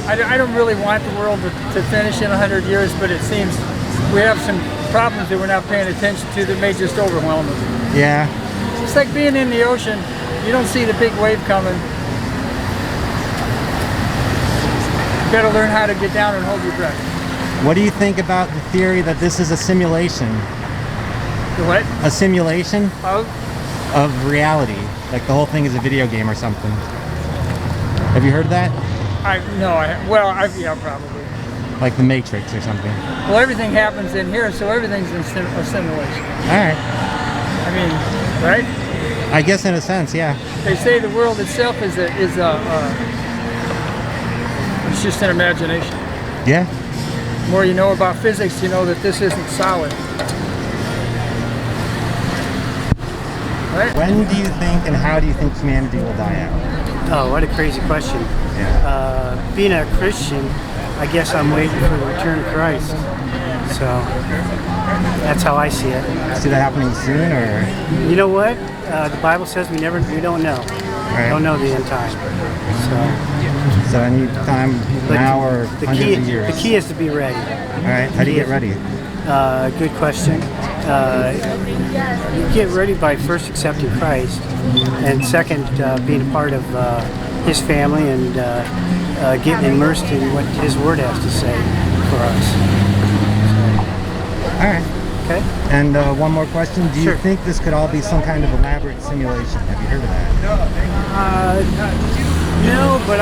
I don't really want the world to finish in 100 years, but it seems we have some problems that we're not paying attention to that may just overwhelm us. Yeah. It's like being in the ocean. You don't see the big wave coming. You better learn how to get down and hold your breath. What do you think about the theory that this is a simulation? The what? A simulation Of reality. Like the whole thing is a video game or something. Have you heard of that? Yeah, probably. Like the Matrix or something. Well, everything happens in here, so everything's a simulation. All right. I mean, right? I guess in a sense, yeah. They say the world itself is it's just an imagination. Yeah. The more you know about physics, you know that this isn't solid. Right? When do you think and how do you think humanity will die out? Oh, what a crazy question. Yeah. Being a Christian, I guess I'm waiting for the return of Christ. So that's how I see it. See that happening soon, or? You know what? The Bible says we don't know. Right. We don't know the end time. So any time now or hundreds of years? The key is to be ready. All right. How do you get ready? Good question. You get ready by first accepting Christ, and second, being a part of His family and getting immersed in what His Word has to say for us. All right. Okay. And one more question. Do you think this could all be some kind of elaborate simulation? Have you heard of that? No, but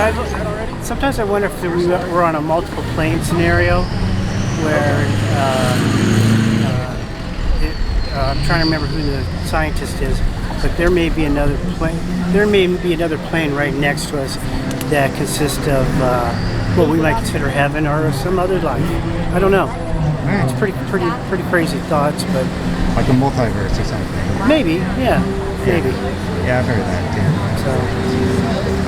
sometimes I wonder if we're on a multiple plane scenario where I'm trying to remember who the scientist is, but there may be another plane. There may be another plane right next to us that consists of what we might consider heaven or some other life. I don't know. Right. It's pretty crazy thoughts, but like a multiverse or something. Maybe, yeah, maybe. Yeah, I've heard of that too. So,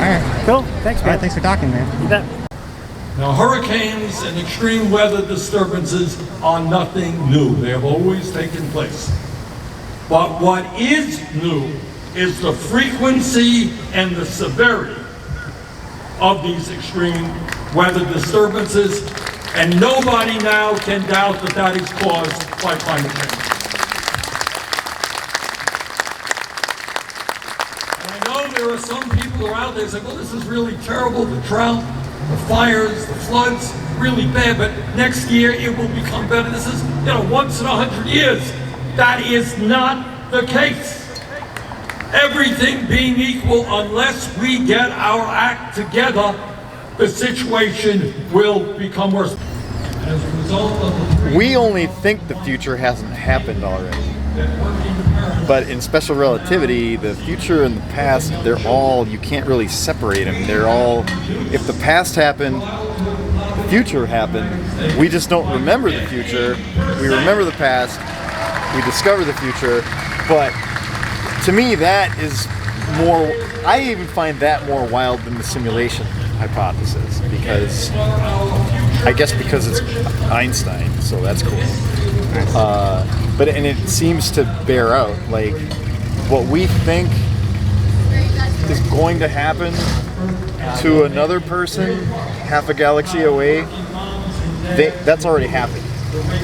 all right, cool. Thanks, man. All right, thanks for talking, man. You bet. Now, hurricanes and extreme weather disturbances are nothing new. They have always taken place. But what is new is the frequency and the severity of these extreme weather disturbances, and nobody now can doubt that that is caused by climate change. And I know there are some people who are out there saying, well, this is really terrible, the drought, the fires, the floods, really bad, but next year it will become better. This is, once in 100 years. That is not the case. Everything being equal, unless we get our act together, the situation will become worse. As a result of we only think the future hasn't happened already. But in special relativity, the future and the past, you can't really separate them. They're all, if the past happened, the future happened. We just don't remember the future. We remember the past. We discover the future. But to me, that is more, I even find that more wild than the simulation hypothesis, because because it's Einstein, so that's cool. But it seems to bear out, like, what we think is going to happen to another person half a galaxy away, that's already happened.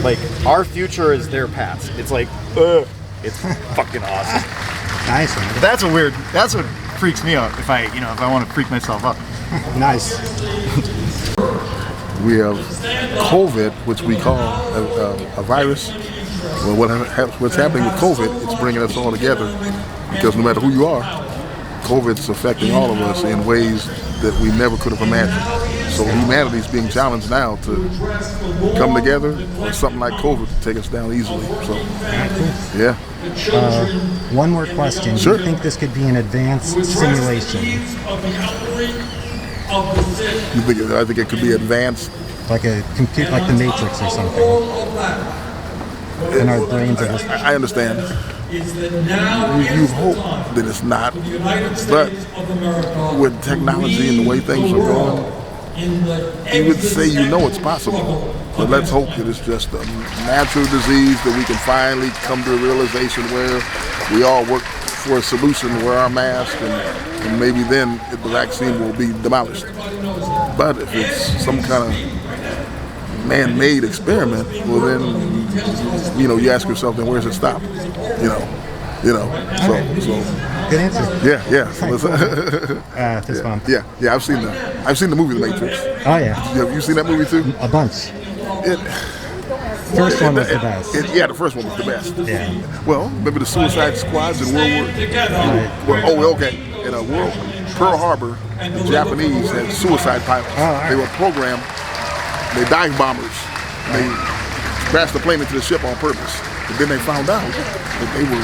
Like, our future is their past. It's like, it's fucking awesome. Nice, man. That's what freaks me out if I want to freak myself up. Nice. We have COVID, which we call a virus. Well, what's happening with COVID, it's bringing us all together, because no matter who you are, COVID's affecting all of us in ways that we never could have imagined. So humanity's being challenged now to come together with something like COVID to take us down easily. So, yeah. One more question. Sure. Do you think this could be an advanced simulation? I think it could be advanced. Like a computer, like the Matrix or something. And our brains are just... I understand. You hope that it's not, but with technology and the way things are going, you would say it's possible. But let's hope that it's just a natural disease, that we can finally come to a realization where we all work for a solution, wear our mask, and maybe then the vaccine will be demolished. But if it's some kind of man-made experiment, well then, you ask yourself, then where's it stop? So Good answer. yeah. So Fist bump. yeah. I've seen the movie The Matrix. Oh yeah, Have you seen that movie too? a bunch. It, First one was the best. yeah, the first one was the best. Yeah. Well, remember the Suicide Squads in World War? Right. Okay. In a world, Pearl Harbor, the Japanese had suicide pilots. Oh, all right. They were programmed. They dive bombers. They crashed the plane into the ship on purpose. But then they found out that they were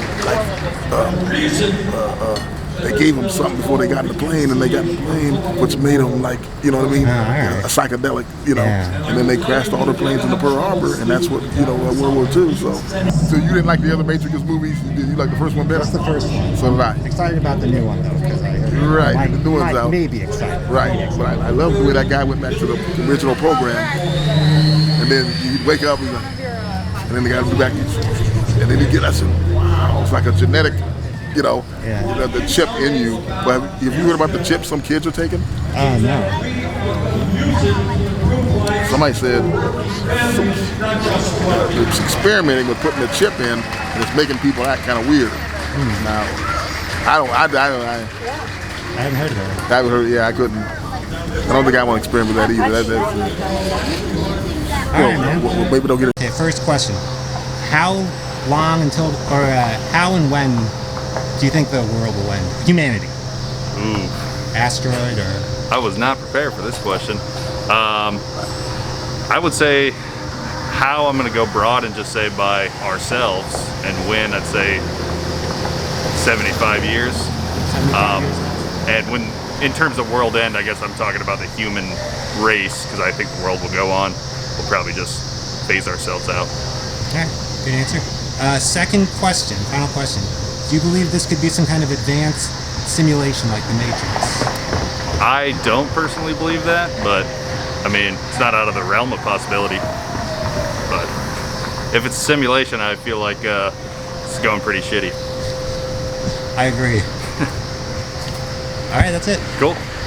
they gave them something before they got in the plane, and they got in the plane, which made them like, you know what I mean, right. a psychedelic, Yeah. And then they crashed all the planes into Pearl Harbor, and that's what, World War II. So you didn't like the other Matrix movies? You like the first one better? That's the first one. So did I. Excited about the new one though, because I heard Right, the new one's out. Maybe excited. Right, but I love the way that guy went back to the original program, and then you wake up and then the guy would be back, and then you get, I said, wow, it's like a genetic, the chip in you. But have you heard about the chip some kids are taking? No. Somebody said it's experimenting with putting a chip in, and it's making people act kind of weird. Now, I I haven't heard of it. I haven't heard. Yeah, I couldn't. I don't think I want to experiment with that either. All right, man. Well, maybe they'll get it. Okay, first question. How long until, or how and when do you think the world will end? Humanity. Asteroid or? I was not prepared for this question. I would say how I'm going to go broad and just say by ourselves, and when I'd say 75 years. 75 years. And when, in terms of world end, I guess I'm talking about the human race, because I think the world will go on. We'll probably just phase ourselves out. Okay, good answer. Second question, final question. Do you believe this could be some kind of advanced simulation like the Matrix? I don't personally believe that, but I mean, it's not out of the realm of possibility. But if it's a simulation, I feel like it's going pretty shitty. I agree. All right, that's it. Cool.